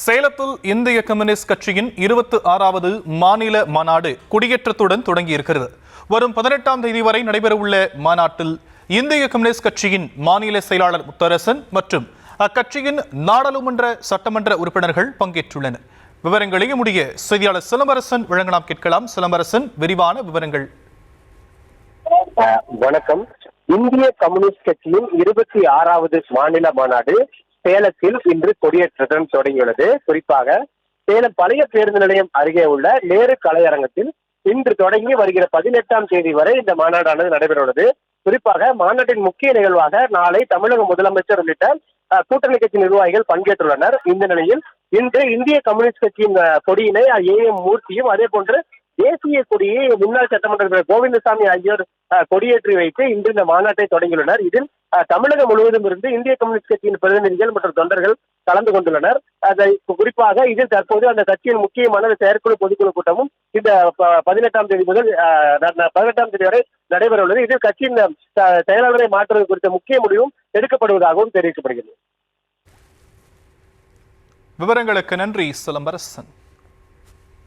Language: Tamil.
சேலத்தில் இந்திய கம்யூனிஸ்ட் கட்சியின் 26வது மாநில மாநாடு கொடியேற்றத்துடன் தொடங்கியிருக்கிறது. வரும் 18ஆம் தேதி வரை நடைபெறவுள்ள மாநாட்டில் இந்திய கம்யூனிஸ்ட் கட்சியின் மாநில செயலாளர் முத்தரசன் மற்றும் அக்கட்சியின் நாடாளுமன்ற சட்டமன்ற உறுப்பினர்கள் பங்கேற்றுள்ளனர். விவரங்களை நம்முடைய செய்தியாளர் சிலம்பரசன் வழங்கலாம், கேட்கலாம். சிலம்பரசன், விரிவான விவரங்கள். வணக்கம். இந்திய கம்யூனிஸ்ட் கட்சியின் 26வது மாநில மாநாடு சேலத்தில் இன்று கொடியேற்றத்துடன் தொடங்கியுள்ளது. குறிப்பாக சேலம் பழைய பேருந்து நிலையம் அருகே உள்ள நேரு கலையரங்கத்தில் இன்று தொடங்கி வருகிற 18ஆம் தேதி வரை இந்த மாநாடானது நடைபெறவுள்ளது. குறிப்பாக மாநாட்டின் முக்கிய நிகழ்வாக நாளை தமிழக முதலமைச்சர் உள்ளிட்ட கூட்டணி கட்சி நிர்வாகிகள் பங்கேற்றுள்ளனர். இந்த நிலையில் இன்று இந்திய கம்யூனிஸ்ட் கட்சியின் கொடியினை ஏஎம் மூர்த்தியும் அதே போன்று தேசிய கொடியை முன்னாள் சட்டமன்ற கோவிந்தசாமி ஆகியோர் கொடியேற்றி வைத்து இன்று இந்த மாநாட்டை தொடங்கியுள்ளனர். இதில் தமிழகம் முழுவதும் இருந்து இந்திய கம்யூனிஸ்ட் கட்சியின் பிரதிநிதிகள் மற்றும் தொண்டர்கள் கலந்து கொண்டுள்ளனர். குறிப்பாக இதில் தற்போது அந்த கட்சியின் முக்கியமான செயற்குழு பொதுக்குழு கூட்டமும் இந்த 18ஆம் தேதி முதல் 18ஆம் தேதி வரை நடைபெற உள்ளது. இதில் கட்சியின் செயலாளரை மாற்றுவது குறித்த முக்கிய முடிவும் எடுக்கப்படுவதாகவும் தெரிவிக்கப்படுகிறது. விவரங்களுக்கு நன்றி சிலம்பரசன்.